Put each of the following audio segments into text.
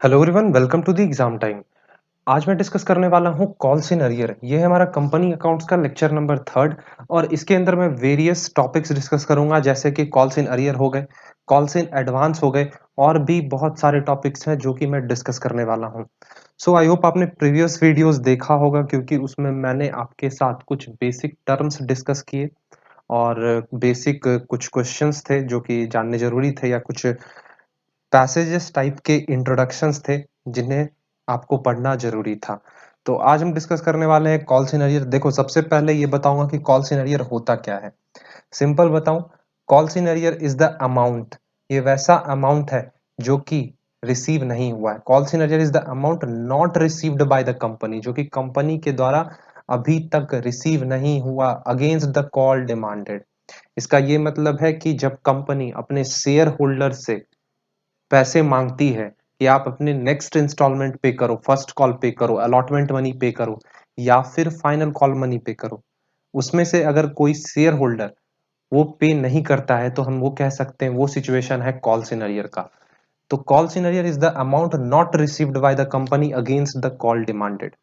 Hello everyone, welcome to the exam time. आज मैं discuss करने वाला हूँ कॉल्स इन अरियर। ये है हमारा कंपनी अकाउंट्स का लेक्चर नंबर थर्ड और इसके अंदर मैं वेरियस टॉपिक्स डिस्कस करूंगा, जैसे कि कॉल्स इन अरियर हो गए, कॉल्स इन एडवांस हो गए और भी बहुत सारे टॉपिक्स हैं जो कि मैं डिस्कस करने वाला हूँ। सो आई होप आपने प्रीवियस वीडियोस देखा होगा, क्योंकि उसमें मैंने आपके साथ कुछ बेसिक टर्म्स डिस्कस किए और बेसिक कुछ क्वेश्चंस थे जो कि जानने जरूरी थे, या कुछ पैसेजेस टाइप के इंट्रोडक्शंस थे जिन्हें आपको पढ़ना जरूरी था। तो आज हम डिस्कस करने वाले हैं कॉल सिनेरियर। देखो, सबसे पहले ये बताऊंगा कि कॉल सिनेरियर होता क्या है। सिंपल बताऊं, call in arrear is the amount, ये वैसा अमाउंट है जो कि रिसीव नहीं हुआ है। Call in arrear is the amount not received by the company, जो कि कंपनी के द्वारा अभी तक रिसीव नहीं हुआ अगेंस्ट द कॉल डिमांडेड। इसका ये मतलब है कि जब कंपनी अपने शेयर होल्डर से पैसे मांगती है कि आप अपने नेक्स्ट इंस्टॉलमेंट पे करो, फर्स्ट कॉल पे करो, अलॉटमेंट मनी पे करो या फिर फाइनल कॉल मनी पे करो, उसमें से अगर कोई शेयर होल्डर वो पे नहीं करता है तो हम वो कह सकते हैं वो सिचुएशन है कॉल सिनेरियर का। तो call in arrear is the amount not received by the company against the call demanded.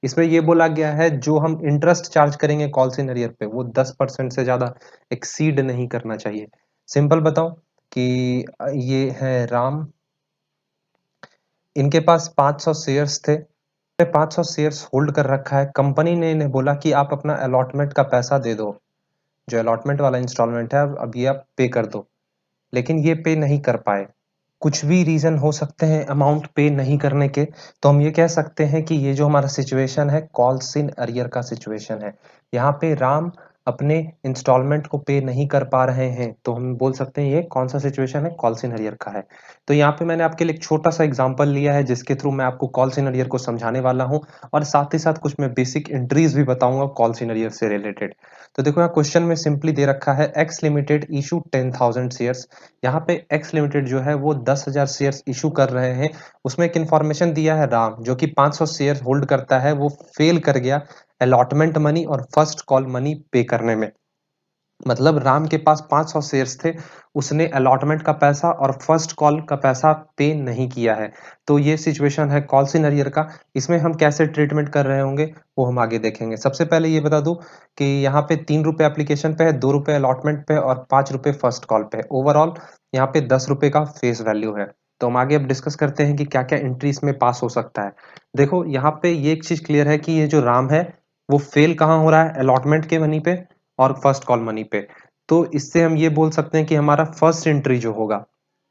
इसमें ये बोला गया है जो हम इंटरेस्ट चार्ज करेंगे कॉल सिनेरियर पे वो 10% से ज्यादा एक्सीड नहीं करना चाहिए। सिंपल बताओ कि ये है राम, इनके पास 500 शेयर्स थे, 500 शेयर्स होल्ड कर रखा है। कंपनी ने इन्हें बोला कि आप अपना अलॉटमेंट का पैसा दे दो, जो अलॉटमेंट वाला इंस्टॉलमेंट है अब ये आप पे कर दो, लेकिन ये पे नहीं कर पाए। कुछ भी रीजन हो सकते हैं अमाउंट पे नहीं करने के, तो हम ये कह सकते हैं कि ये जो हमारा सिचुएशन है कॉल्स इन अरियर का सिचुएशन है। यहाँ पे राम अपने इंस्टॉलमेंट को पे नहीं कर पा रहे हैं, तो हम बोल सकते हैं ये कौन सा सिचुएशन है, कॉल्स इन अरियर का है। तो यहाँ पे मैंने आपके लिए एक छोटा सा एग्जांपल लिया है जिसके थ्रू मैं आपको कॉल्स इन अरियर को समझाने वाला हूँ, और साथ ही साथ कुछ मैं बेसिक एंट्रीज भी बताऊंगा कॉल्स इन अरियर से रिलेटेड। तो देखो, यहाँ क्वेश्चन में सिंपली दे रखा है एक्स लिमिटेड इशू 10,000 शेयर्स। यहाँ पे एक्स लिमिटेड जो है वो 10,000 शेयर्स इशू कर रहे हैं। उसमें एक इन्फॉर्मेशन दिया है राम, जो कि 500 शेयर होल्ड करता है, वो फेल कर गया अलॉटमेंट मनी और फर्स्ट कॉल मनी पे करने में। मतलब राम के पास 500 शेयर्स थे, उसने अलॉटमेंट का पैसा और फर्स्ट कॉल का पैसा पे नहीं किया है। तो ये सिचुएशन है कॉल सिनेरियर का। इसमें हम कैसे ट्रीटमेंट कर रहे होंगे वो हम आगे देखेंगे। सबसे पहले ये बता दूं कि यहाँ पे 3 रुपए एप्लीकेशन पे है, 2 रुपए अलॉटमेंट पे और 5 रुपए फर्स्ट कॉल पे है। ओवरऑल यहाँ पे 10 रुपए का फेस वैल्यू है। तो हम आगे अब डिस्कस करते हैं कि क्या क्या एंट्री इसमें पास हो सकता है। देखो, यहाँ पे ये एक चीज क्लियर है कि ये जो राम है वो फेल कहाँ हो रहा है, अलॉटमेंट के मनी पे और फर्स्ट कॉल मनी पे। तो इससे हम ये बोल सकते हैं कि हमारा फर्स्ट एंट्री जो होगा,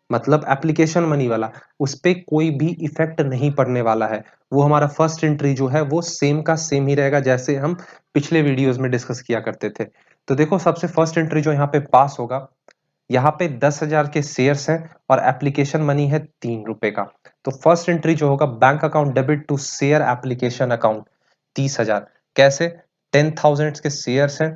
मतलब एप्लीकेशन मनी वाला, उस पे कोई भी इफेक्ट नहीं पड़ने वाला है। वो हमारा फर्स्ट एंट्री जो है वो सेम का सेम ही रहेगा जैसे हम पिछले वीडियोस में डिस्कस किया करते थे। तो देखो, सबसे फर्स्ट एंट्री जो यहाँ पे पास होगा, यहाँ पे 10,000 के शेयर्स हैं और एप्लीकेशन मनी है 3 रुपए का। तो फर्स्ट एंट्री जो होगा, bank account debit to share application account 30,000। कैसे? 10,000 के शेयर्स हैं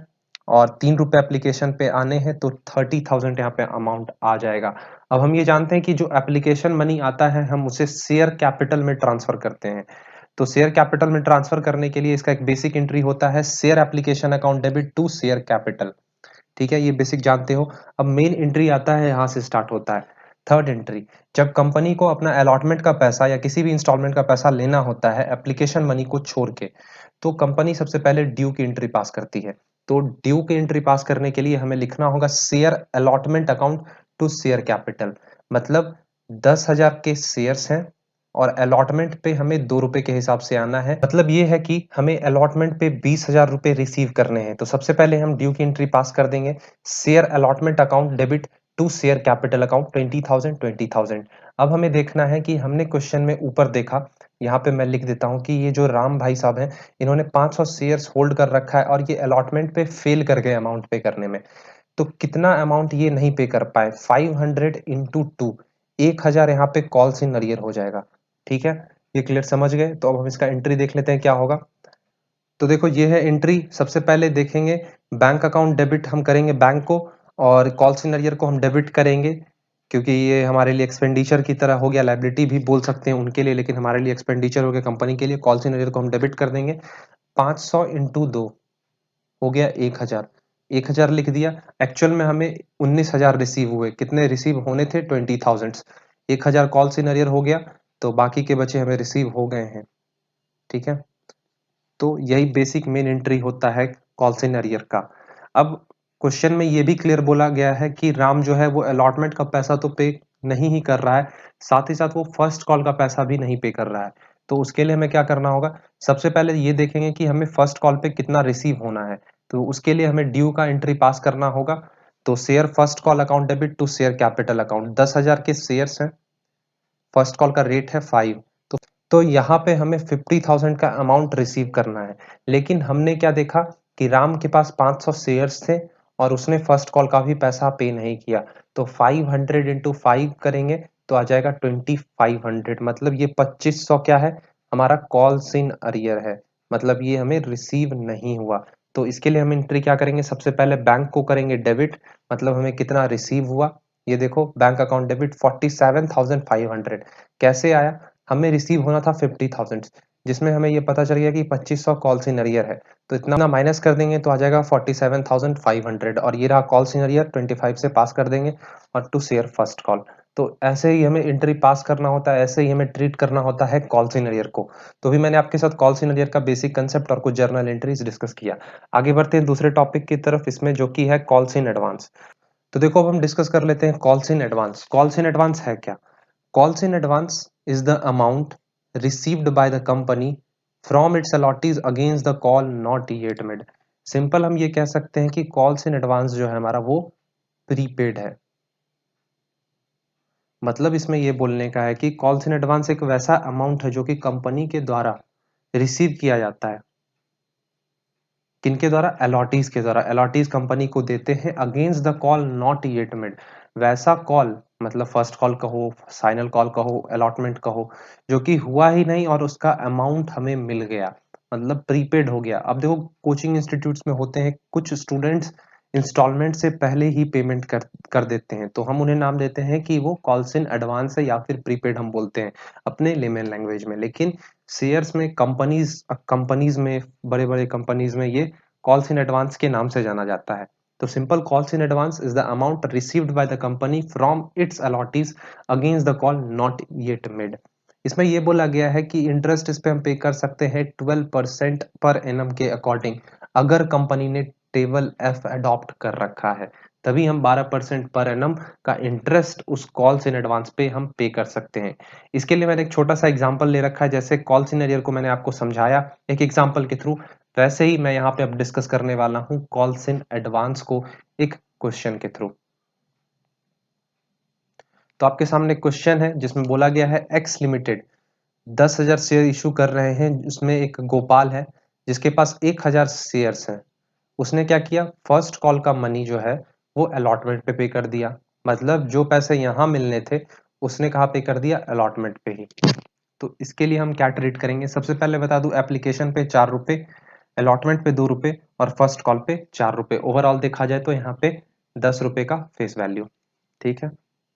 और 3 रुपए एप्लीकेशन पे आने हैं, तो 30,000 यहाँ पे अमाउंट आ जाएगा। अब हम ये जानते हैं कि जो एप्लीकेशन मनी आता है हम उसे शेयर कैपिटल में ट्रांसफर करते हैं। तो शेयर कैपिटल में ट्रांसफर करने के लिए इसका एक बेसिक एंट्री होता है share application account debit to share capital. ठीक है, ये बेसिक जानते हो। अब मेन एंट्री आता है, यहाँ से स्टार्ट होता है थर्ड एंट्री। जब कंपनी को अपना अलॉटमेंट का पैसा या किसी भी इंस्टॉलमेंट का पैसा लेना होता है एप्लीकेशन मनी को छोड़ के, तो कंपनी सबसे पहले ड्यू की एंट्री पास करती है। तो ड्यू की एंट्री पास करने के लिए हमें लिखना होगा share allotment account to share capital. मतलब 10,000 के शेयर्स हैं और अलॉटमेंट पे हमें 2 रुपए के हिसाब से आना है। मतलब ये है कि हमें अलॉटमेंट पे 20,000 रुपए रिसीव करने हैं। तो सबसे पहले हम ड्यू की एंट्री पास कर देंगे share allotment account debit to share capital account 20,000 20,000। अब हमें देखना है कि हमने क्वेश्चन में ऊपर देखा, यहाँ पे मैं लिख देता हूँ कि ये जो राम भाई साहब हैं इन्होंने 500 शेयर्स होल्ड कर रखा है और ये अलॉटमेंट पे फेल कर गए अमाउंट पे करने में। तो कितना अमाउंट ये नहीं पे कर पाए, 500 इंटू टू, 1,000 यहाँ पे कॉल्स इन अरियर हो जाएगा। ठीक है, ये क्लियर समझ गए। तो अब हम इसका एंट्री देख लेते हैं क्या होगा। तो देखो, ये है एंट्री। सबसे पहले देखेंगे बैंक अकाउंट डेबिट हम करेंगे बैंक को, और कॉल्स इन अरियर को हम डेबिट करेंगे, क्योंकि ये हमारे लिए एक्सपेंडिचर की तरह हो गया, लाइबिलिटी भी बोल सकते हैं उनके लिए, लेकिन हमारे लिए एक्सपेंडिचर हो गया कंपनी के लिए। कॉल्स इन अरियर को हम डेबिट कर देंगे। 500 इंटू दो हो गया 1,000। 1,000 लिख दिया। एक्चुअल में हमें 19,000 रिसीव हुए, कितने रिसीव होने थे, 20,000। 1,000 कॉल्स इन अरियर हो गया। तो बाकी के बचे हमें रिसीव हो गए हैं, ठीक है। तो यही बेसिक मेन एंट्री होता है कॉल्स इन अरियर का। अब क्वेश्चन में ये भी क्लियर बोला गया है कि राम जो है वो अलॉटमेंट का पैसा तो पे नहीं ही कर रहा है, साथ ही साथ वो फर्स्ट कॉल का पैसा भी नहीं पे कर रहा है। तो उसके लिए हमें क्या करना होगा, सबसे पहले ये देखेंगे कि हमें फर्स्ट कॉल पे कितना रिसीव होना है। तो उसके लिए हमें ड्यू का एंट्री पास करना होगा। तो share first call account debit to share capital account, 10,000 के शेयर्स हैं, फर्स्ट कॉल का रेट है 5। तो यहाँ पे हमें 50,000 का अमाउंट रिसीव करना है। लेकिन हमने क्या देखा कि राम के पास 500 शेयर्स थे और उसने फर्स्ट कॉल का भी पैसा पे नहीं किया। तो 500 इंटू 5 करेंगे तो आ जाएगा 2500, मतलब ये 2500 क्या है, हमारा कॉल्स इन अरियर है, मतलब ये हमें रिसीव नहीं हुआ। तो इसके लिए हम एंट्री क्या करेंगे, सबसे पहले बैंक को करेंगे डेबिट, मतलब हमें कितना रिसीव हुआ। ये देखो बैंक अकाउंट डेबिट 47,500। कैसे आया, हमें रिसीव होना था 50,000, जिसमें हमें ये पता चल गया कि 2500 कॉल सीनरियर है। तो इतना माइनस कर देंगे तो आ जाएगा 47,500, और ये रहा कॉल सीनरियर 25 से पास कर देंगे और टू शेयर फर्स्ट कॉल। तो ऐसे ही हमें एंट्री पास करना होता है, ऐसे ही हमें ट्रीट करना होता है कॉल सीनरियर को। तो भी मैंने आपके साथ कॉल सीनरियर का बेसिक कंसेप्ट और कुछ जर्नल एंट्रीज डिस्कस किया। आगे बढ़ते हैं दूसरे टॉपिक की तरफ, इसमें जो कि है कॉल्स इन एडवांस। तो देखो अब हम डिस्कस कर लेते हैं calls in advance. Calls in advance है क्या? Calls in advance is the amount received by the company from its allottees against the call not yet made। Simple हम ये कह सकते हैं कि कॉल्स इन एडवांस जो है हमारा वो प्रीपेड है। मतलब इसमें ये बोलने का है कि कॉल्स इन एडवांस एक वैसा अमाउंट है जो कि कंपनी के द्वारा रिसीव किया जाता है। किनके द्वारा? अलॉटीज के द्वारा। अलॉटीज कंपनी को देते हैं against the call not yet made. वैसा कॉल, मतलब फर्स्ट कॉल कहो, फाइनल कॉल कहो, अलॉटमेंट कहो, जो कि हुआ ही नहीं और उसका अमाउंट हमें मिल गया, मतलब प्रीपेड हो गया। अब देखो कोचिंग इंस्टीट्यूट्स में होते हैं कुछ स्टूडेंट्स इंस्टॉलमेंट से पहले ही पेमेंट कर देते हैं, तो हम उन्हें नाम देते हैं कि वो कॉल्स इन एडवांस है या फिर प्रीपेड हम बोलते हैं अपने लेमन लैंग्वेज में। लेकिन शेयर्स में कंपनीज कंपनीज में बड़े बड़े कंपनीज में ये कॉल्स इन एडवांस के नाम से जाना जाता है। तो simple calls in advance is the amount received by the company from its allottees against the call not yet made. इसमें ये बोला गया है कि इंटरेस्ट इस पे हम पे कर सकते हैं 12% पर एनम के अकॉर्डिंग, अगर कंपनी ने टेबल एफ अडॉप्ट कर रखा है, तभी हम 12% पर एनम का इंटरेस्ट उस कॉल्स इन एडवांस पे हम पे कर सकते हैं। इसके लिए मैंने एक छोटा सा एग्जांपल ले रखा है, जैसे कॉल सिनेरियो को मैंने आपको समझाया एक एग्जांपल के थ्रू, वैसे ही मैं यहाँ पे अब डिस्कस करने वाला हूँ कॉल्स इन एडवांस को एक क्वेश्चन के थ्रू। तो आपके सामने क्वेश्चन है जिसमें बोला गया है एक्स लिमिटेड 10,000 शेयर इशू कर रहे हैं, उसमें एक गोपाल है जिसके पास 1,000 शेयर्स हैं। उसने क्या किया, फर्स्ट कॉल का मनी जो है वो अलॉटमेंट पे कर दिया, मतलब जो पैसे यहाँ मिलने थे उसने कहाँ पे कर दिया, अलॉटमेंट पे ही। तो इसके लिए हम क्या ट्रीट करेंगे, सबसे पहले बता दूं एप्लीकेशन पे 4 रुपए, अलॉटमेंट पे 2 रुपए और फर्स्ट कॉल पे 4 रुपए, ओवरऑल देखा जाए तो यहाँ पे 10 रुपए का फेस वैल्यू। ठीक है,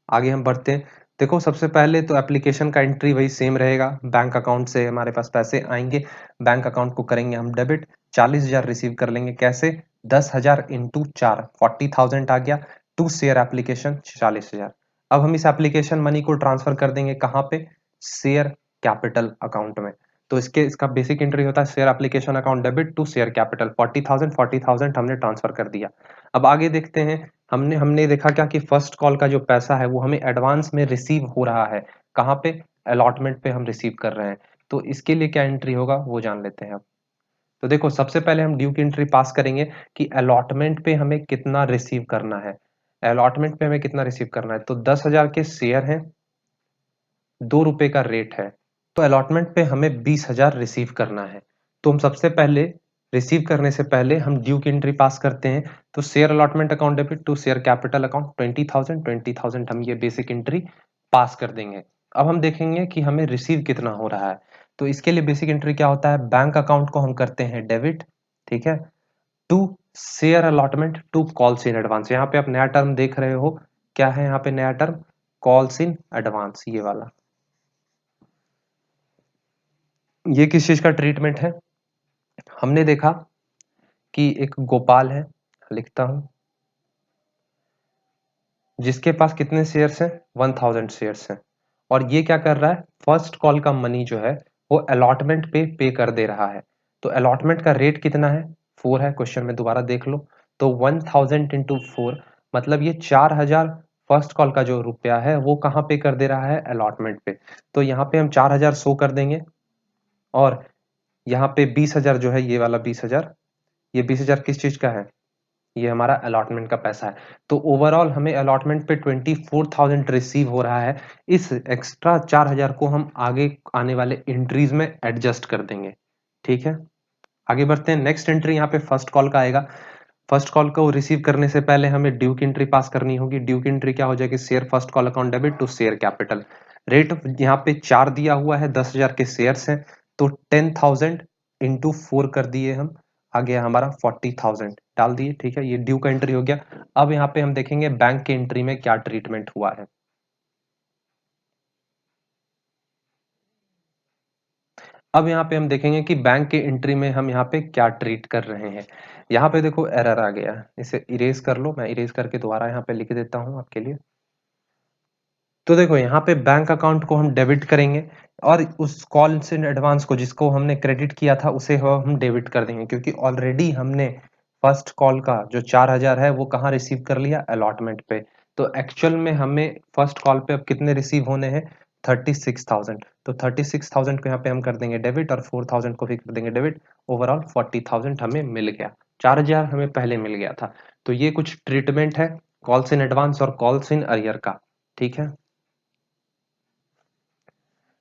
आगे हम बढ़ते हैं। देखो सबसे पहले तो एप्लीकेशन का एंट्री वही सेम रहेगा, बैंक अकाउंट से हमारे पास पैसे आएंगे, बैंक अकाउंट को करेंगे हम डेबिट, 40,000 रिसीव कर लेंगे। कैसे? 10,000 इंटू 4, 40,000 आ गया, टू शेयर एप्लीकेशन 40,000। अब हम इस एप्लीकेशन मनी को ट्रांसफर कर देंगे कहाँ पे, शेयर कैपिटल अकाउंट में। तो इसका बेसिक एंट्री होता है share application account debit to share capital, 40,000 हमने ट्रांसफर कर दिया। अब आगे देखते हैं, हमने हमने देखा क्या कि फर्स्ट कॉल का जो पैसा है वो हमें एडवांस में रिसीव हो रहा है, कहाँ पे, अलॉटमेंट पे हम रिसीव कर रहे हैं। तो इसके लिए क्या एंट्री होगा वो जान लेते हैं अब। तो देखो सबसे पहले हम ड्यू की एंट्री पास करेंगे कि अलॉटमेंट पे हमें कितना रिसीव करना है। अलॉटमेंट पे हमें कितना रिसीव करना है, तो 10,000 के शेयर हैं, 2 रुपए का रेट है, तो अलॉटमेंट पे हमें 20,000 रिसीव करना है। तो हम सबसे पहले रिसीव करने से पहले हम ड्यू की एंट्री पास करते हैं। तो share allotment account debit to share capital account 20,000 हम ये बेसिक एंट्री पास कर देंगे। अब हम देखेंगे कि हमें रिसीव कितना हो रहा है। तो इसके लिए बेसिक एंट्री क्या होता है, बैंक अकाउंट को हम करते हैं डेबिट, ठीक है, to share allotment to calls in advance. यहाँ पे आप नया टर्म देख रहे हो, क्या है यहाँ पे नया टर्म, कॉल्स इन एडवांस, ये वाला। ये किस चीज का ट्रीटमेंट है, हमने देखा कि एक गोपाल है, लिखता हूं, जिसके पास कितने शेयर्स हैं, 1,000 शेयर्स हैं, और ये क्या कर रहा है, फर्स्ट कॉल का मनी जो है वो अलॉटमेंट पे कर दे रहा है। तो अलॉटमेंट का रेट कितना है, 4 है, क्वेश्चन में दोबारा देख लो। तो 1000 इंटू 4 मतलब ये 4000 फर्स्ट कॉल का जो रुपया है वो कहाँ पे कर दे रहा है, अलॉटमेंट पे। तो यहाँ पे हम 4000 शो कर देंगे और यहाँ पे 20,000 जो है, ये वाला 20,000, ये 20,000 किस चीज का है, ये हमारा अलॉटमेंट का पैसा है। तो ओवरऑल हमें अलॉटमेंट पे 24,000 रिसीव हो रहा है। इस एक्स्ट्रा 4,000 को हम आगे आने वाले एंट्रीज में एडजस्ट कर देंगे। ठीक है, आगे बढ़ते हैं। नेक्स्ट एंट्री यहाँ पे फर्स्ट कॉल का आएगा। फर्स्ट कॉल को रिसीव करने से पहले हमें ड्यू की एंट्री पास करनी होगी। ड्यू की एंट्री क्या हो जाएगी, share first call account debit to share capital. Rate यहाँ पे 4 दिया हुआ है, 10,000 के शेयर्स हैं, तो 10,000 इंटू 4 कर दिए हम, आ गया हमारा 40,000 डाल दिए। ठीक है, ये ड्यू का एंट्री हो गया। अब यहाँ पे हम देखेंगे बैंक के एंट्री में क्या ट्रीटमेंट हुआ है। अब यहाँ पे हम देखेंगे कि बैंक के एंट्री में हम यहाँ पे क्या ट्रीट कर रहे हैं। यहाँ पे देखो एरर आ गया, इसे इरेज कर लो, मैं इरेज करके दोबारा यहाँ पे लिख देता हूँ आपके लिए। तो देखो यहाँ पे बैंक अकाउंट को हम डेबिट करेंगे और उस कॉल से एडवांस को जिसको हमने क्रेडिट किया था उसे हम डेबिट कर देंगे, क्योंकि ऑलरेडी हमने फर्स्ट कॉल का जो 4,000 है वो कहाँ रिसीव कर लिया, अलॉटमेंट पे। तो एक्चुअल में हमें फर्स्ट कॉल पे अब कितने रिसीव होने हैं, 36,000। तो 36,000 को यहाँ पे हम कर देंगे डेबिट और 4,000 को भी कर देंगे डेबिट। ओवरऑल 40,000 हमें मिल गया, 4,000 हमें पहले मिल गया था। तो ये कुछ ट्रीटमेंट है कॉल्स इन एडवांस और कॉल्स इन अरियर का। ठीक है,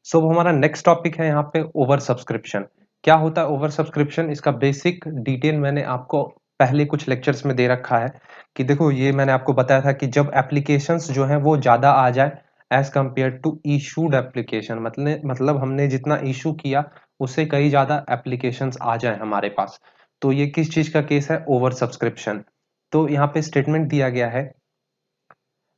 सो हमारा नेक्स्ट टॉपिक है यहाँ पे ओवर सब्सक्रिप्शन। क्या होता है ओवर सब्सक्रिप्शन, इसका बेसिक डिटेल मैंने आपको पहले कुछ लेक्चर्स में दे रखा है। कि देखो ये मैंने आपको बताया था कि जब एप्लीकेशंस जो हैं वो ज़्यादा आ जाए as compare to issued application, मतलब हमने जितना इशू किया उससे कई ज़्यादा एप्लीकेशंस आ जाए हमारे पास, तो ये किस चीज़ का केस है, ओवर सब्सक्रिप्शन। तो यहाँ पे स्टेटमेंट दिया गया है,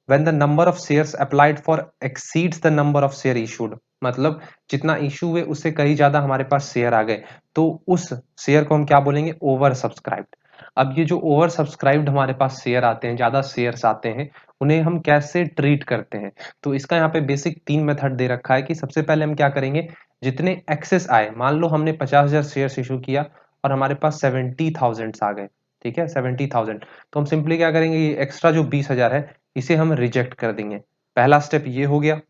when the number of shares applied for exceeds the number of share issued, मतलब जितना इशू हुए उससे कहीं ज्यादा हमारे पास शेयर आ गए तो उस शेयर को हम क्या बोलेंगे, ओवर सब्सक्राइब्ड। अब ये जो ओवर सब्सक्राइब्ड हमारे पास शेयर आते हैं, ज्यादा शेयर्स आते हैं, उन्हें हम कैसे ट्रीट करते हैं। तो इसका यहाँ पे बेसिक 3 मेथड दे रखा है कि सबसे पहले हम क्या करेंगे, जितने एक्सेस आए, मान लो हमने 50,000 शेयर्स इशू किया और हमारे पास 70,000 आ गए। ठीक है, 70,000, तो हम सिंपली क्या करेंगे, ये एक्स्ट्रा जो 20,000 है इसे हम रिजेक्ट कर देंगे। पहला स्टेप ये हो गया।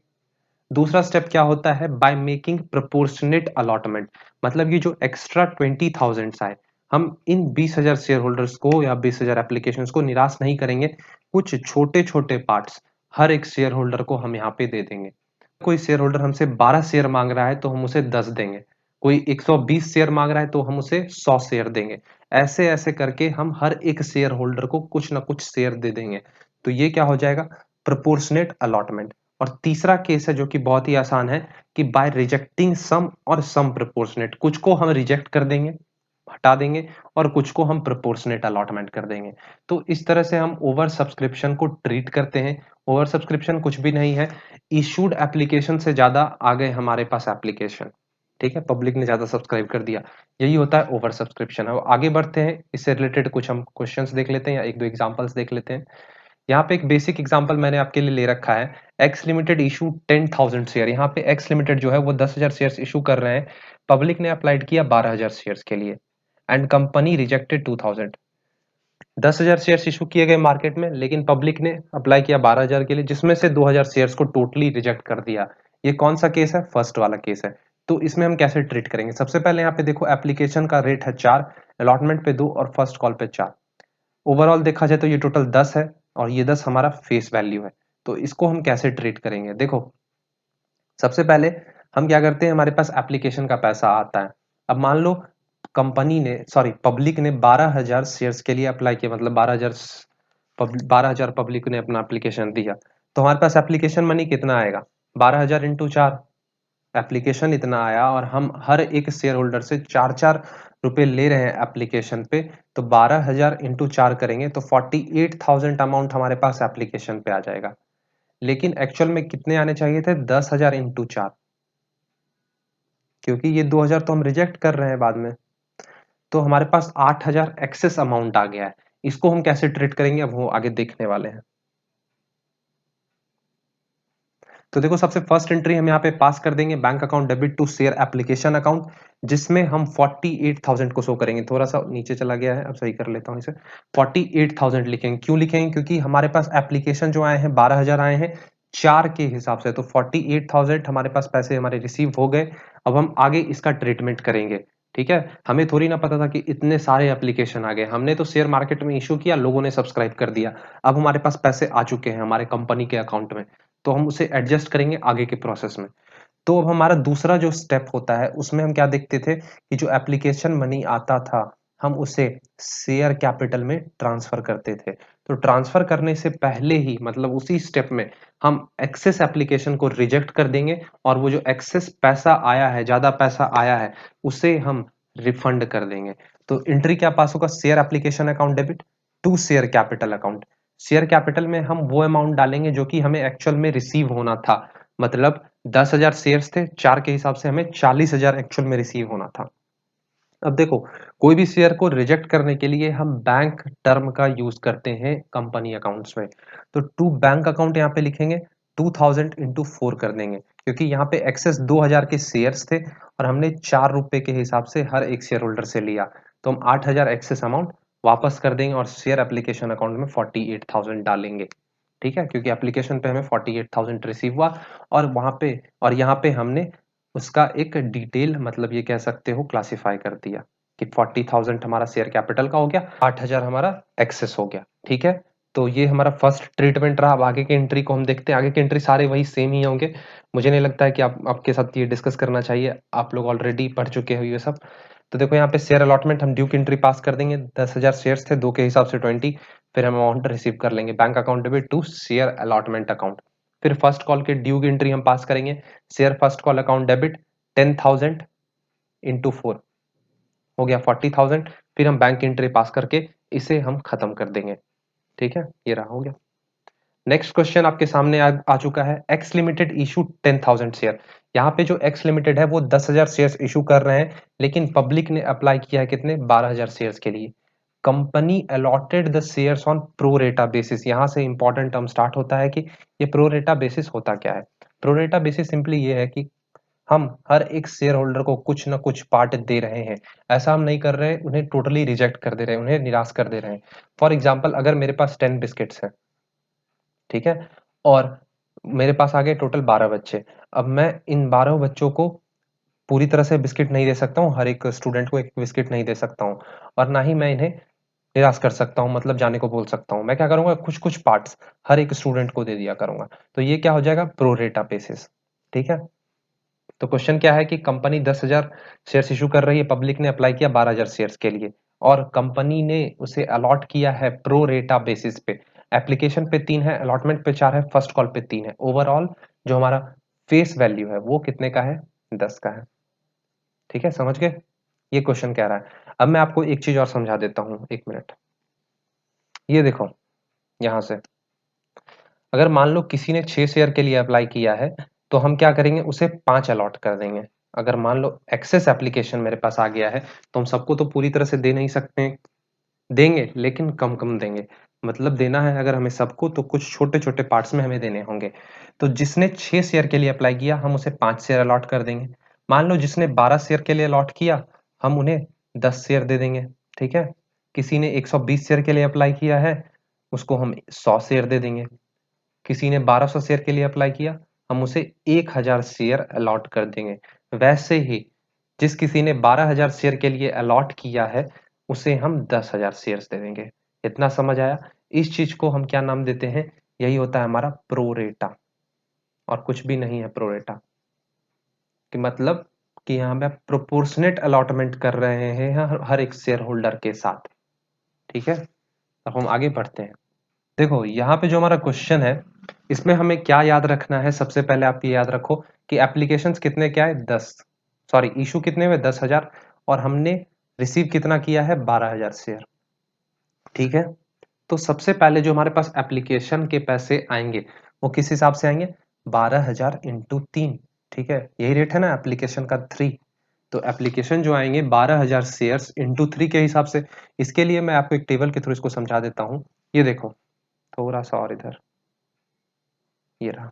दूसरा स्टेप क्या होता है, बाय मेकिंग प्रोपोर्शनेट अलॉटमेंट, मतलब ये जो एक्स्ट्रा 20,000 आए, हम इन 20,000 शेयर होल्डर्स को या 20,000 एप्लीकेशंस को निराश नहीं करेंगे, कुछ छोटे छोटे पार्ट्स हर एक शेयर होल्डर को हम यहाँ पे दे देंगे। कोई शेयर होल्डर हमसे 12 शेयर मांग रहा है तो हम उसे 10 देंगे, कोई 120 शेयर मांग रहा है तो हम उसे 100 शेयर देंगे। ऐसे ऐसे करके हम हर एक शेयर होल्डर को कुछ ना कुछ शेयर दे देंगे। तो ये क्या हो जाएगा, प्रोपोर्शनेट अलॉटमेंट। और तीसरा केस है जो कि बहुत ही आसान है, कि बाय रिजेक्टिंग सम और सम प्रोपोर्शनेट, कुछ को हम रिजेक्ट कर देंगे, हटा देंगे, और कुछ को हम प्रोपोर्शनेट अलॉटमेंट कर देंगे। तो इस तरह से हम ओवर सब्सक्रिप्शन को ट्रीट करते हैं। ओवर सब्सक्रिप्शन कुछ भी नहीं है, इशूड एप्लीकेशन से ज्यादा आ गए हमारे पास एप्लीकेशन। ठीक है, पब्लिक ने ज्यादा सब्सक्राइब कर दिया, यही होता है ओवर सब्सक्रिप्शन। अब आगे बढ़ते हैं, इससे रिलेटेड कुछ हम क्वेश्चंस देख लेते हैं या एक दो एग्जांपल्स देख लेते हैं। यहाँ पे एक बेसिक एग्जांपल मैंने आपके लिए ले रखा है। X limited issue 10,000 share. यहाँ पे एक्स लिमिटेड जो है वो 10,000 शेयर्स इशू कर रहे हैं, पब्लिक ने अप्लाइड किया 12,000 शेयर्स के लिए, and company rejected 2,000। 10,000 shares issue किए गए मार्केट में, लेकिन पब्लिक ने अप्लाई किया 12,000 के लिए, जिसमें से 2,000 शेयर्स को टोटली रिजेक्ट कर दिया। ये कौन सा केस है, फर्स्ट वाला केस है। तो इसमें हम कैसे ट्रीट करेंगे, सबसे पहले यहाँ पे देखो एप्लीकेशन का रेट है 4, अलॉटमेंट पे 2 और फर्स्ट कॉल पे 4। ओवरऑल देखा जाए तो ये टोटल 10 है और ये 10 हमारा फेस वैल्यू है। तो इसको हम कैसे ट्रीट करेंगे, देखो सबसे पहले हम क्या करते हैं, हमारे पास एप्लीकेशन का पैसा आता है। अब मान लो कंपनी ने, सॉरी पब्लिक ने 12,000 शेयर्स के लिए अप्लाई किया, मतलब 12,000 पब्लिक ने अपना एप्लीकेशन दिया। तो हमारे पास एप्लीकेशन मनी कितना आएगा, 12,000 इंटू 4, एप्लीकेशन इतना आया और हम हर एक शेयर होल्डर से 4-4 रुपए ले रहे हैं एप्लीकेशन पे। तो 12,000 इंटू 4 करेंगे तो 48,000 अमाउंट हमारे पास एप्लीकेशन पे आ जाएगा। लेकिन एक्चुअल में कितने आने चाहिए थे, 10,000 इंटू 4, क्योंकि ये 2,000 तो हम रिजेक्ट कर रहे हैं बाद में। तो हमारे पास 8,000 एक्सेस अमाउंट आ गया है। इसको हम कैसे ट्रीट करेंगे अब वो आगे देखने वाले हैं। तो देखो सबसे फर्स्ट एंट्री हम यहाँ पे पास कर देंगे bank account debit to share application account, जिसमें हम 48,000 को शो करेंगे। थोड़ा सा नीचे चला गया है, अब सही कर लेता हूँ इसे। 48,000 लिखेंगे। क्यों लिखेंगे? क्योंकि हमारे पास एप्लीकेशन जो आए हैं 12,000 आए हैं 4 के हिसाब से, तो 48,000 हमारे पास पैसे हमारे रिसीव हो गए। अब हम आगे इसका ट्रीटमेंट करेंगे। ठीक है, हमें थोड़ी ना पता था कि इतने सारे एप्लीकेशन आ गए। हमने तो शेयर मार्केट में इशू किया, लोगों ने सब्सक्राइब कर दिया। अब हमारे पास पैसे आ चुके हैं हमारे कंपनी के अकाउंट में, तो हम उसे एडजस्ट करेंगे आगे के प्रोसेस में। तो अब हमारा दूसरा जो स्टेप होता है उसमें हम क्या देखते थे कि जो एप्लीकेशन मनी आता था हम उसे शेयर कैपिटल में ट्रांसफर करते थे। तो ट्रांसफर करने से पहले ही मतलब उसी स्टेप में हम एक्सेस एप्लीकेशन को रिजेक्ट कर देंगे, और वो जो एक्सेस पैसा आया है, ज्यादा पैसा आया है, उसे हम रिफंड कर देंगे। तो एंट्री क्या पास होगा? Share application account debit to share capital account. Share capital में हम वो अमाउंट डालेंगे जो कि हमें एक्चुअल में रिसीव होना था। मतलब 10,000 शेयर्स थे, 4 के हिसाब से हमें 40,000 एक्चुअल में रिसीव होना था। अब देखो, कोई भी शेयर को रिजेक्ट करने के लिए हम बैंक टर्म का यूज करते हैं कंपनी अकाउंट्स में। तो टू बैंक अकाउंट यहाँ पे लिखेंगे, 2000 इंटू 4 कर देंगे, क्योंकि यहाँ पे एक्सेस 2000 के शेयर्स थे और हमने 4 रुपए के हिसाब से हर एक शेयर होल्डर से लिया। तो हम 8,000 एक्सेस अमाउंट वापस कर देंगे और शेयर एप्लीकेशन अकाउंट में 48,000 डालेंगे। ठीक है, क्योंकि एप्लीकेशन पे हमें 48,000 रिसीव हुआ, और वहां पे और यहाँ पे हमने उसका एक डिटेल मतलब ये कह सकते हो क्लासिफाई कर दिया कि 40,000 हमारा शेयर कैपिटल का हो गया, 8,000 हमारा एक्सेस हो गया। ठीक है, तो ये हमारा फर्स्ट ट्रीटमेंट रहा। अब आगे की एंट्री को हम देखते हैं। आगे की एंट्री सारे वही सेम ही होंगे। मुझे नहीं लगता है कि आपके साथ ये डिस्कस करना चाहिए, आप लोग ऑलरेडी पढ़ चुके हो ये सब। तो देखो यहाँ पे शेयर अलॉटमेंट हम ड्यू की एंट्री पास कर देंगे। 10,000 शेयर्स थे, 2 के हिसाब से 20। फिर हम अमाउंट रिसीव कर लेंगे bank account debit to share allotment account. फिर फर्स्ट कॉल के ड्यू की एंट्री हम पास करेंगे। Share first call account debit 10,000 into 4 हो गया 40,000। फिर हम बैंक एंट्री पास करके इसे हम खत्म कर देंगे। ठीक है, ये रहा, हो गया। नेक्स्ट क्वेश्चन आपके सामने आ चुका है। X limited issue 10,000 share. यहाँ पे जो एक्स लिमिटेड है वो 10,000 शेयर्स इशू कर रहे हैं, लेकिन पब्लिक ने अप्लाई किया है कितने? 12,000 शेयर्स के लिए। Company allotted the shares on pro रेटा बेसिस। यहाँ से इंपॉर्टेंट टर्म स्टार्ट होता है कि ये प्रो रेटा बेसिस होता क्या है। प्रो रेटा बेसिस सिंपली ये है कि हम हर एक शेयर होल्डर को कुछ ना कुछ पार्ट दे रहे हैं। ऐसा हम नहीं कर रहे उन्हें टोटली रिजेक्ट कर दे रहे हैं, उन्हें निराश कर दे रहे हैं। फॉर एग्जाम्पल, अगर मेरे पास 10 बिस्किट्स हैं, ठीक है, और मेरे पास आ गए टोटल 12 बच्चे। अब मैं इन 12 बच्चों को पूरी तरह से बिस्किट नहीं दे सकता हूँ, हर एक स्टूडेंट को एक बिस्किट नहीं दे सकता हूँ, और ना ही मैं इन्हें निराश कर सकता हूँ, मतलब जाने को बोल सकता हूँ। मैं क्या करूंगा, कुछ कुछ पार्ट्स हर एक स्टूडेंट को दे दिया करूंगा। तो ये क्या हो जाएगा? प्रो रेटा बेसिस। ठीक है, तो क्वेश्चन क्या है कि कंपनी 10,000 शेयर्स इशू कर रही है, पब्लिक ने अप्लाई किया 12,000 शेयर्स के लिए, और कंपनी ने उसे अलॉट किया है प्रो रेटा बेसिस पे। एप्लीकेशन पे 3 है, अलॉटमेंट पे 4 है, फर्स्ट कॉल पे 3 है। ओवरऑल जो हमारा फेस वैल्यू है वो कितने का है? 10 का है। ठीक है, समझ गए? ये क्वेश्चन कह रहा है। अब मैं आपको एक चीज और समझा देता हूँ, एक मिनट। ये देखो, यहां से अगर मान लो किसी ने 6 शेयर के लिए अप्लाई किया है, तो हम क्या करेंगे, उसे 5 अलॉट कर देंगे। अगर मान लो एक्सेस एप्लीकेशन मेरे पास आ गया है, तो हम सबको तो पूरी तरह से दे नहीं सकते, देंगे लेकिन कम कम देंगे। मतलब देना है अगर हमें सबको, तो कुछ छोटे छोटे पार्ट्स में हमें देने होंगे। तो जिसने 6 शेयर के लिए अप्लाई किया हम उसे 5 शेयर अलॉट कर देंगे। मान लो जिसने 12 शेयर के लिए अलॉट किया, हम उन्हें 10 शेयर दे देंगे। ठीक है, किसी ने 120 शेयर के लिए अप्लाई किया है, उसको हम 100 शेयर दे देंगे। किसी ने 1200 शेयर के लिए अप्लाई किया, हम उसे 1000 शेयर अलॉट कर देंगे। वैसे ही जिस किसी ने 12,000 शेयर के लिए अलॉट किया है, उसे हम 10,000 शेयर्स दे देंगे। इतना समझ आया? इस चीज को हम क्या नाम देते हैं? यही होता है हमारा प्रोरेटा, और कुछ भी नहीं है प्रोरेटा कि मतलब कि यहाँ पे प्रोपोर्शनेट अलॉटमेंट कर रहे हैं हर एक शेयर होल्डर के साथ। ठीक है, अब हम आगे बढ़ते हैं। देखो यहाँ पे जो हमारा क्वेश्चन है, इसमें हमें क्या याद रखना है? सबसे पहले आप ये याद रखो कि एप्लीकेशंस कितने क्या है? 10, सॉरी इशू कितने हुए? 10,000, और हमने रिसीव कितना किया है? 12,000 शेयर। ठीक है, तो सबसे पहले जो हमारे पास एप्लीकेशन के पैसे आएंगे वो किस हिसाब से आएंगे? 12,000 इंटू 3। ठीक है, यही रेट है ना एप्लीकेशन का, 3। तो एप्लीकेशन जो आएंगे 12,000 शेयर्स इंटू 3 के हिसाब से। इसके लिए मैं आपको एक टेबल के थ्रू इसको समझा देता हूँ। ये देखो, थोड़ा सा और इधर, ये रहा।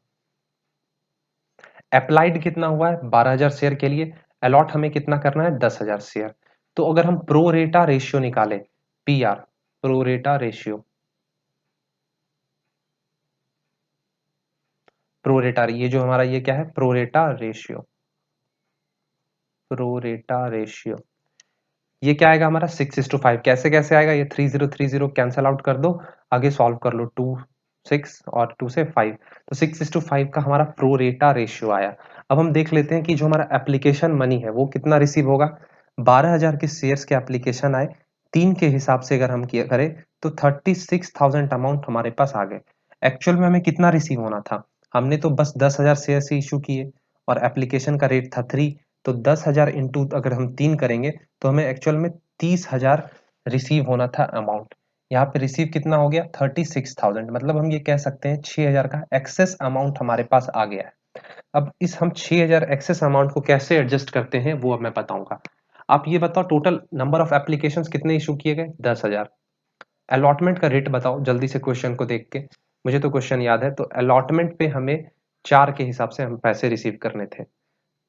अप्लाइड कितना हुआ है 12,000 शेयर के लिए, अलॉट हमें कितना करना है 10,000 शेयर। तो अगर हम प्रो रेटा रेशियो निकाले, पीआर प्रो रेटा रेशियो, प्रो रेटा, ये जो हमारा ये क्या है प्रो रेटा रेशियो, प्रो रेटा रेशियो, ये क्या आएगा हमारा 6:5। कैसे कैसे आएगा, ये 3030 कैंसिल आउट कर दो, आगे सॉल्व कर लो, 2 6 और 2 से 5, तो 6:5 का हमारा प्रो रेटा रेशियो आया। अब हम देख लेते हैं कि जो हमारा एप्लीकेशन मनी है वो कितना रिसीव होगा। 12,000 के शेयर्स के एप्लीकेशन आए, 3 के हिसाब से अगर हम किया करें तो 36,000 अमाउंट हमारे पास आ गए। एक्चुअल में हमें कितना रिसीव होना था, हमने तो बस 10,000 शेयर से इशू किए और एप्लीकेशन का रेट था 3, तो 10,000 इंटू अगर हम 3 करेंगे तो हमें एक्चुअल में 30,000 रिसीव होना था अमाउंट। यहाँ पे रिसीव कितना हो गया 36,000, मतलब हम ये कह सकते हैं 6,000 का एक्सेस अमाउंट हमारे पास आ गया है। अब इस हम 6,000 एक्सेस अमाउंट को कैसे एडजस्ट करते हैं वो अब मैं बताऊंगा। आप ये बताओ टोटल नंबर ऑफ एप्लीकेशंस कितने इशू किए गए 10,000। अलॉटमेंट का रेट बताओ जल्दी से क्वेश्चन को देख के, मुझे तो क्वेश्चन याद है। तो अलॉटमेंट पे हमें 4 के हिसाब से हम पैसे रिसीव करने थे।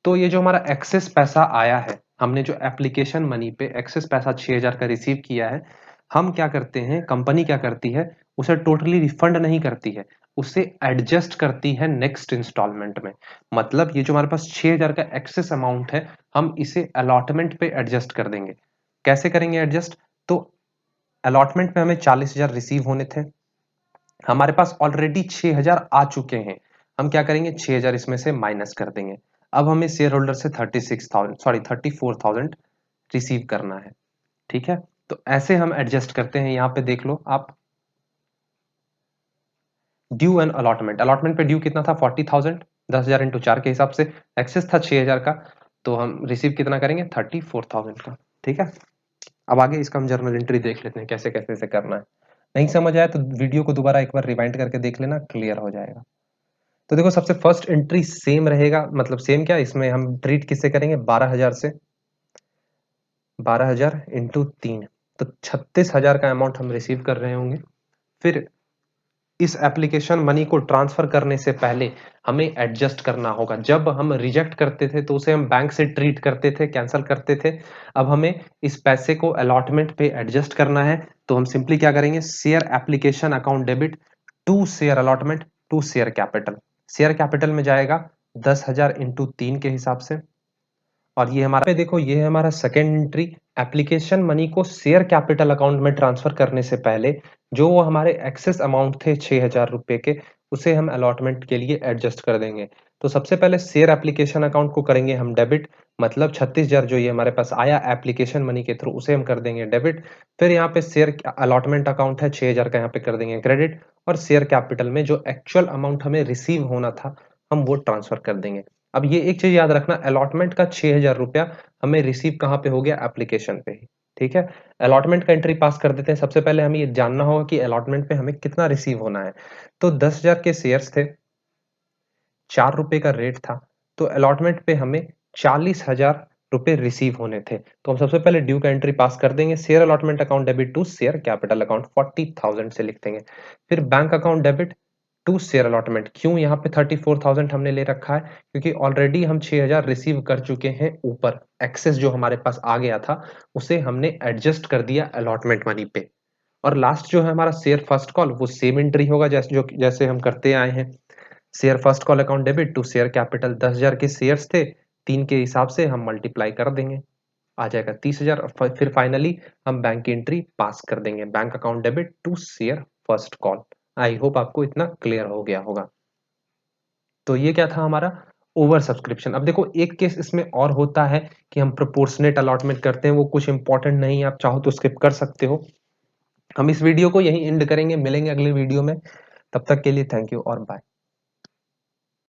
तो ये जो हमारा एक्सेस पैसा आया है, हमने जो एप्लीकेशन मनी पे एक्सेस पैसा 6,000 का रिसीव किया है, हम क्या करते हैं, कंपनी क्या करती है, उसे टोटली रिफंड नहीं करती है, उसे एडजस्ट करती है नेक्स्ट इंस्टॉलमेंट में। मतलब ये जो हमारे पास 6,000 का एक्सेस अमाउंट है, हम इसे अलॉटमेंट पे एडजस्ट कर देंगे। कैसे करेंगे एडजस्ट, तो अलॉटमेंट पे हमें 40,000 रिसीव होने थे, हमारे पास ऑलरेडी 6,000 आ चुके हैं, हम क्या करेंगे 6,000 इसमें से माइनस कर देंगे। अब हमें शेयर होल्डर से 34,000 रिसीव करना है। ठीक है, तो ऐसे हम एडजस्ट करते हैं। यहां पे देख लो आप, ड्यू एंड अलॉटमेंट, अलॉटमेंट पे ड्यू कितना था 40,000, 10,000 इंटू 4 के हिसाब से, एक्सेस था 6,000 का, तो हम रिसीव कितना करेंगे 34,000 का। ठीक है, अब आगे इसका हम जर्नल एंट्री देख लेते हैं कैसे कैसे से करना है। नहीं समझ आया तो वीडियो को दोबारा एक बार रिवाइंड करके देख लेना, क्लियर हो जाएगा। तो देखो सबसे फर्स्ट एंट्री सेम रहेगा, मतलब सेम क्या, इसमें हम ट्रीट किससे करेंगे 12,000 से, 12,000 इंटू 3, तो 36,000 का अमाउंट हम रिसीव कर रहे होंगे। फिर इस एप्लीकेशन मनी को ट्रांसफर करने से पहले हमें एडजस्ट करना होगा। जब हम रिजेक्ट करते थे तो उसे हम बैंक से ट्रीट करते थे, कैंसिल करते थे। अब हमें इस पैसे को अलॉटमेंट पे एडजस्ट करना है, तो हम सिंपली क्या करेंगे, share application account debit to share allotment to share capital. Share capital में जाएगा 10,000 इंटू 3 के हिसाब से, और ये हमारा पे देखो ये है हमारा सेकेंड एंट्री। एप्लीकेशन मनी को शेयर कैपिटल अकाउंट में ट्रांसफर करने से पहले जो वो हमारे एक्सेस अमाउंट थे 6,000 रुपए के, उसे हम अलॉटमेंट के लिए एडजस्ट कर देंगे। तो सबसे पहले शेयर एप्लीकेशन अकाउंट को करेंगे हम डेबिट, मतलब 36,000 जो ये हमारे पास आया एप्लीकेशन मनी के थ्रू उसे हम कर देंगे डेबिट। फिर यहाँ पे शेयर अलॉटमेंट अकाउंट है 6,000 का, यहाँ पे कर देंगे क्रेडिट, और शेयर कैपिटल में जो एक्चुअल अमाउंट हमें रिसीव होना था हम वो ट्रांसफर कर देंगे। अब ये एक चीज याद रखना, अलॉटमेंट का 6,000 रुपया हमें रिसीव कहाँ पे हो गया, एप्लीकेशन पे ही। ठीक है, अलॉटमेंट का एंट्री पास कर देते हैं। सबसे पहले हमें ये जानना होगा कि अलॉटमेंट पे हमें कितना रिसीव होना है। तो 10,000 के शेयर्स थे, 4 रुपए का रेट था, तो अलॉटमेंट पे हमें 40,000 रुपए रिसीव होने थे। तो हम सबसे पहले ड्यू का एंट्री पास कर देंगे, share allotment account debit to share capital account 40,000 से लिख देंगे। फिर bank account debit to share allotment, क्यों यहाँ पे 34,000 हमने ले रखा है, क्योंकि ऑलरेडी हम 6,000 रिसीव कर चुके हैं, ऊपर एक्सेस जो हमारे पास आ गया था उसे हमने एडजस्ट कर दिया अलॉटमेंट मनी पे। और लास्ट जो है हमारा शेयर फर्स्ट कॉल, वो सेम एंट्री होगा जैसे हम करते आए हैं। Share first call account debit to share capital, 10,000 के शेयर्स थे, 3 के हिसाब से हम मल्टीप्लाई कर देंगे, आ जाएगा 30,000। फिर फाइनली हम बैंक की एंट्री पास कर देंगे, bank account debit to share first call. I hope आपको इतना क्लियर हो गया होगा। तो ये क्या था हमारा ओवर सब्सक्रिप्शन। अब देखो एक केस इसमें और होता है कि हम प्रोपोर्शनेट अलॉटमेंट करते हैं, वो कुछ इंपॉर्टेंट नहीं है, आप चाहो तो स्किप कर सकते हो। हम इस वीडियो को यहीं एंड करेंगे, मिलेंगे अगले वीडियो में, तब तक के लिए थैंक यू और बाय।